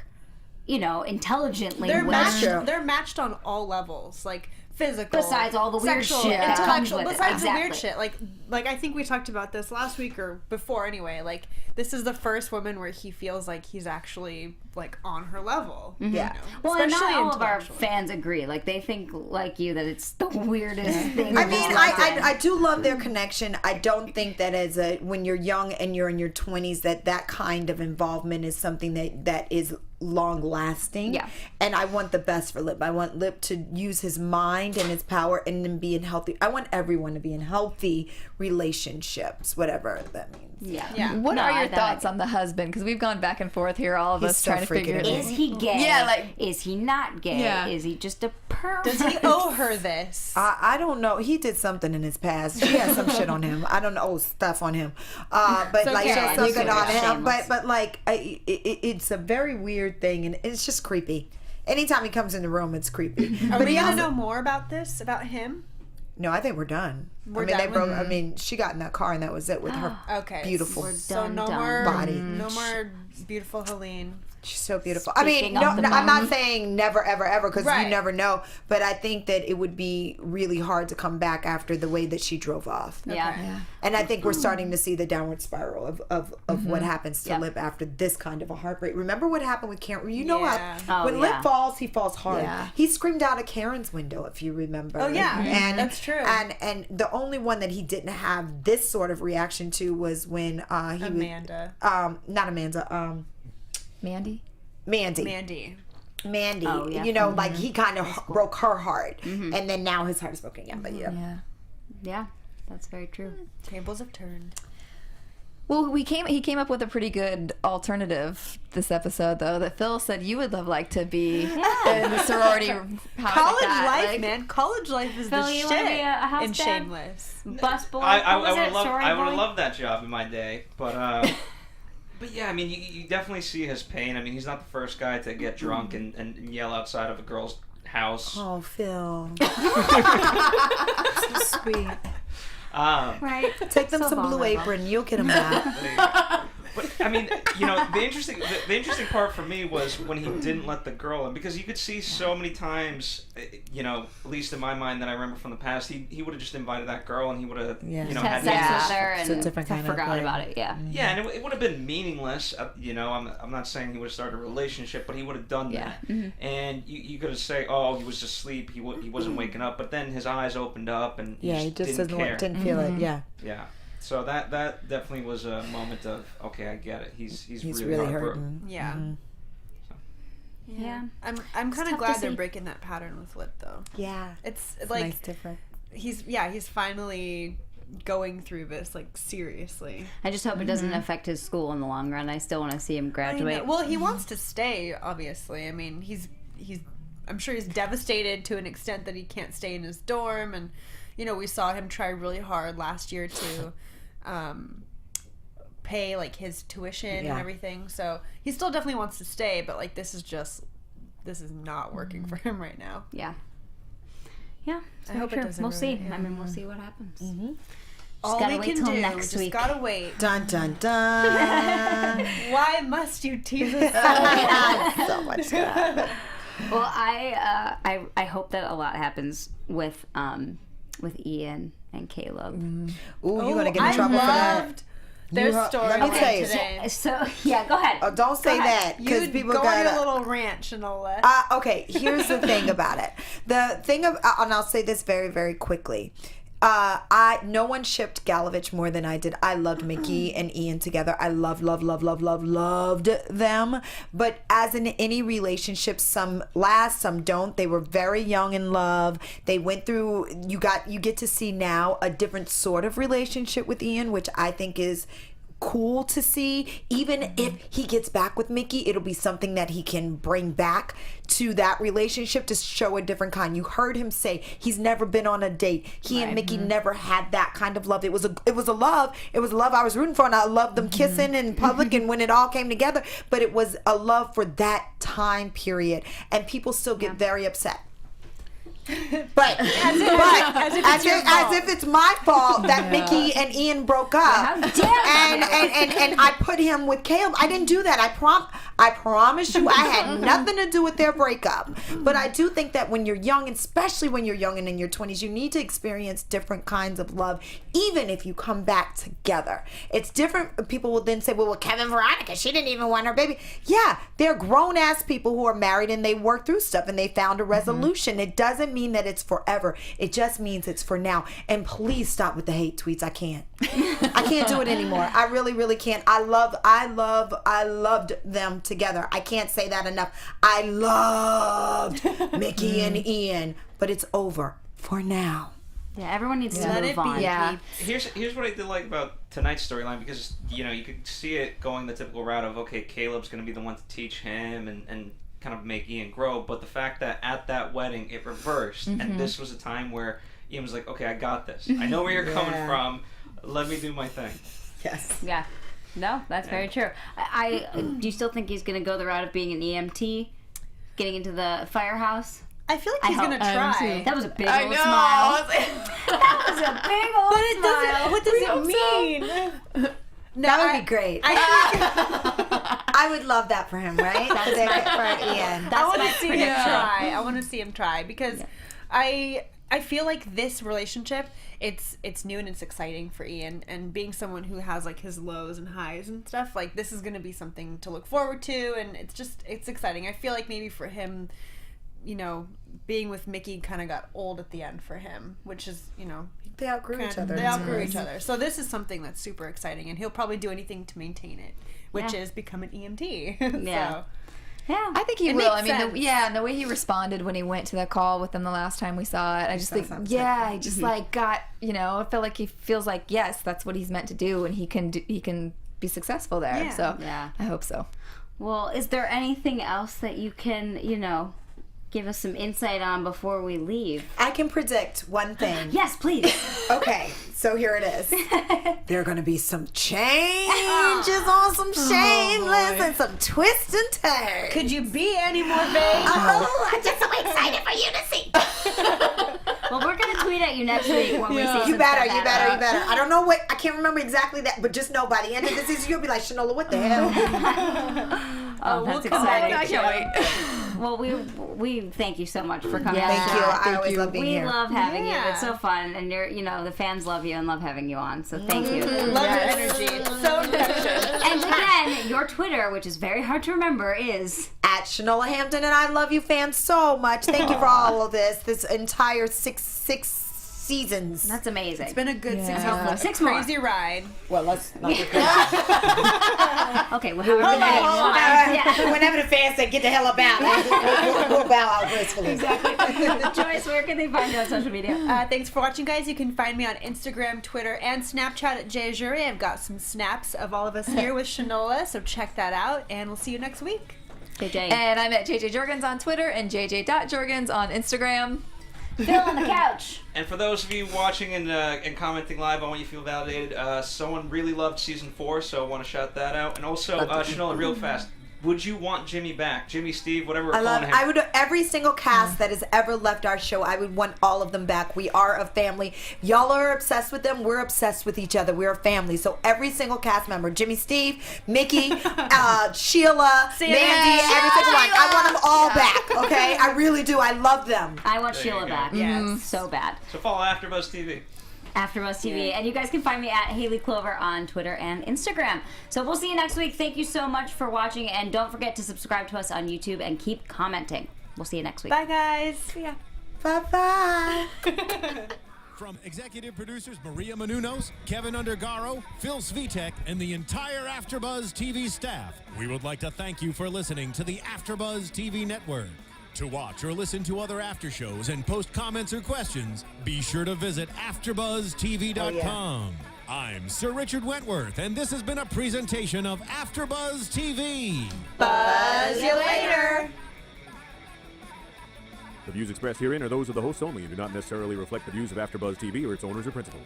intelligently. They're with. They're matched on all levels, like physical. Besides all the weird sexual, shit that comes intellectual. with it. Besides the weird Exactly. shit, like I think we talked about this last week or before. Anyway, like this is the first woman where he feels like he's actually like on her level. Yeah. Well, and not Especially all of our intellectually. fans agree. Like they think like you that it's the weirdest thing. I mean, I do love their connection. I don't think that when you're young and you're in your 20s that kind of involvement is something that is long lasting. Yeah. And I want the best for Lip. I want Lip to use his mind and his power and then be in healthy. I want everyone to be in healthy relationships, whatever that means. Yeah. What No, are I your thought thoughts on the husband? Because we've gone back and forth here, all of He's us so trying to figure freaking it Is he gay? Yeah, like- is he not gay? Yeah. Is he just a perv? Does he owe her this? I don't know. He did something in his past. She has some shit on him. I don't know stuff on him. But like okay. she has It's something okay. on him. Shameless. But like it's a very weird thing, and it's just creepy. Anytime he comes in the room, it's creepy. Are But we he gonna also, know more about this about him? no, I think we're done. We're I mean, done they broke. with- I mean, she got in that car, and that was it with her Okay. beautiful. So no done. more Body. No more beautiful Helene. She's so beautiful. I mean, Speaking no, of the I'm not mom. saying never, ever, ever, because Right. you never know. But I think that it would be really hard to come back after the way that she drove off. Yeah. And I think we're starting to see the downward spiral of what happens to Yep. Lip after this kind of a heartbreak. Remember what happened with Karen? You know Yeah. how when Oh, Lip yeah. falls, he falls hard. Yeah. He screamed out of Karen's window, if you remember. Oh, yeah. and That's true. And the only one that he didn't have this sort of reaction to was when he Amanda. was not Amanda. Mandy? Mandy. Mandy, Oh, yeah. like he kind of broke her heart, and then now his heart is broken again. But Yeah. Yeah. That's very true. Tables have turned. Well, he came up with a pretty good alternative this episode, though, that Phil said you would like to be in the sorority house like College that. life, Like, man. College life is Phil, the you shit. wanna be a house in dad? Shameless. Busboy. I What was would it? love Sorry I would boy? have loved that job in my day, but yeah, I mean you definitely see his pain. I mean he's not the first guy to get drunk and yell outside of a girl's house. Oh, Phil, so sweet. Right. Take them So some Blue vulnerable. Apron. You'll get them back. But I mean, you know, the interesting part for me was when he didn't let the girl in, because you could see so many times, you know, at least in my mind that I remember from the past, he would have just invited that girl and he would have, you know, had had sex with her It's a and different kind of forgot thing. about it. Yeah. Yeah, and it would have been meaningless. You know, I'm not saying he would have started a relationship, but he would have done that. And you could have said, oh, he was asleep, he wasn't waking up, but then his eyes opened up and he just didn't care. Didn't feel it. Yeah. Yeah. So that definitely was a moment of, okay, I get it. He's really hurting. Yeah. Yeah. I'm kind of glad they're breaking that pattern with Lit though. Yeah. It's like nice, different. He's finally going through this like seriously. I just hope it doesn't affect his school in the long run. I still want to see him graduate. Well, he wants to stay, obviously. I mean, he's I'm sure he's devastated to an extent that he can't stay in his dorm, and you know, we saw him try really hard last year to pay like his tuition and everything. So he still definitely wants to stay, but like this is not working for him right now. Yeah. Yeah. I hope it doesn't. We'll see. Yeah. I mean, we'll see what happens. All gotta we wait can till do, next just week. gotta wait. Dun dun dun. Why must you tease us? So much good. Well, I hope that a lot happens with Ian and Caleb. Ooh, you're gonna get in trouble for that. Their story let me tell you. today. So yeah, go ahead. Oh, don't say that because people go on your gotta. little rant, Shanola. Okay, here's the thing about it. The thing of, and I'll say this very, very quickly. No one shipped Gallagher more than I did. I loved Mickey and Ian together. I loved them. But as in any relationship, some last, some don't. They were very young in love. They went through. You get to see now a different sort of relationship with Ian, which I think is cool to see. Even if he gets back with Mickey, it'll be something that he can bring back to that relationship to show a different kind. You heard him say he's never been on a date. He and Mickey never had that kind of love. It was a love I was rooting for, and I loved them kissing in public and when it all came together, but it was a love for that time period, and people still get very upset. But as if it's my fault that Mickey and Ian broke up, and I put him with Caleb. I didn't do that. I promise you, I had nothing to do with their breakup. But I do think that when you're young, especially when you're young and in your 20s, you need to experience different kinds of love, even if you come back together. It's different. People will then say, well, Kevin and Veronica, she didn't even want her baby. Yeah, they're grown ass people who are married and they work through stuff and they found a resolution. It doesn't mean that it's forever. It just means it's for now. And please stop with the hate tweets. I can't do it anymore. I really, really can't. I loved them together. I can't say that enough. I loved Mickey and Ian, but it's over for now. Yeah, everyone needs to move on. Yeah. Here's what I did like about tonight's storyline, because you know you could see it going the typical route of, okay, Caleb's going to be the one to teach him and kind of make Ian grow, but the fact that at that wedding it reversed, and this was a time where Ian was like, okay, I got this. I know where you're coming from. Let me do my thing. Yes. Yeah. No, that's very true. Do you still think he's going to go the route of being an EMT, getting into the firehouse? I feel like he's going to try. That was a big old smile. That was a big old smile. What does it mean? No, that would be great. I would love that for him, right? For Ian. I want to see him try. I want to see him try because I feel like this relationship, it's new and it's exciting for Ian, and being someone who has like his lows and highs and stuff, like this is going to be something to look forward to, and it's exciting. I feel like maybe for him, you know, being with Mickey kind of got old at the end for him, which is, you know, they outgrew each other. They outgrew each other. So this is something that's super exciting, and he'll probably do anything to maintain it, which is become an EMT. Yeah. Yeah, I think he will. I mean, and the way he responded when he went to that call with them the last time we saw it, I just think, he just like got, you know, I feel like he feels like, yes, that's what he's meant to do, and he can be successful there. Yeah. So I hope so. Well, is there anything else that you can, you know, give us some insight on before we leave? I can predict one thing. Yes, please. Okay, so here it is. There are going to be some changes on some Shameless and some twists and turns. Could you be any more vague? Oh, I'm just so excited for you to see. Well, we're going to tweet at you next week when we see some You better. stuff I don't know what, I can't remember exactly that, but just know by the end of the season, you'll be like, Shanola, what the hell? Oh, that's we'll exciting. I can't wait. Well, we thank you so much for coming. Thank you. I always love being here. We love having you. Yeah. It's so fun, and the fans love you and love having you on. So thank you. Love your energy. It's so infectious. And again, your Twitter, which is very hard to remember, is At Shanola Hampton, and I love you fans so much. Thank you for all of this entire six seasons. that's amazing. It's been a good 6 months. Six more. Crazy ride. Well, let's not get Okay, well, however many you want. Yeah. Whenever the fans say, get the hell up out, we'll bow out gracefully. Joyce, where can they find you on social media? Thanks for watching, guys. You can find me on Instagram, Twitter, and Snapchat at JJ Ajouri. I've got some snaps of all of us here with Shanola, so check that out, and we'll see you next week. JJ. And I'm at JJ Jurgens on Twitter and JJ.Jurgens on Instagram. Phil on the couch. And for those of you watching and commenting live, I want you to feel validated. Someone really loved season 4, so I want to shout that out. And also, Shanola, real fast. Would you want Jimmy back? Jimmy, Steve, whatever we're calling him. I would, every single cast that has ever left our show, I would want all of them back. We are a family. Y'all are obsessed with them. We're obsessed with each other. We're a family. So every single cast member, Jimmy, Steve, Mickey, Sheila, Mandy, every single one. I want them all back, okay? I really do. I love them. I want There you Sheila go. back. Yes. So bad. So follow AfterBuzz TV. AfterBuzz TV. And you guys can find me at Hayley Clover on Twitter and Instagram. So we'll see you next week. Thank you so much for watching, and don't forget to subscribe to us on YouTube and keep commenting. We'll see you next week. Bye, guys. See ya. Bye-bye. From executive producers Maria Menounos, Kevin Undergaro, Phil Svitek, and the entire AfterBuzz TV staff, we would like to thank you for listening to the AfterBuzz TV network. To watch or listen to other after shows and post comments or questions, be sure to visit AfterBuzzTV.com. I'm Sir Richard Wentworth, and this has been a presentation of AfterBuzz TV. Buzz you later. The views expressed herein are those of the hosts only and do not necessarily reflect the views of AfterBuzz TV or its owners or principals.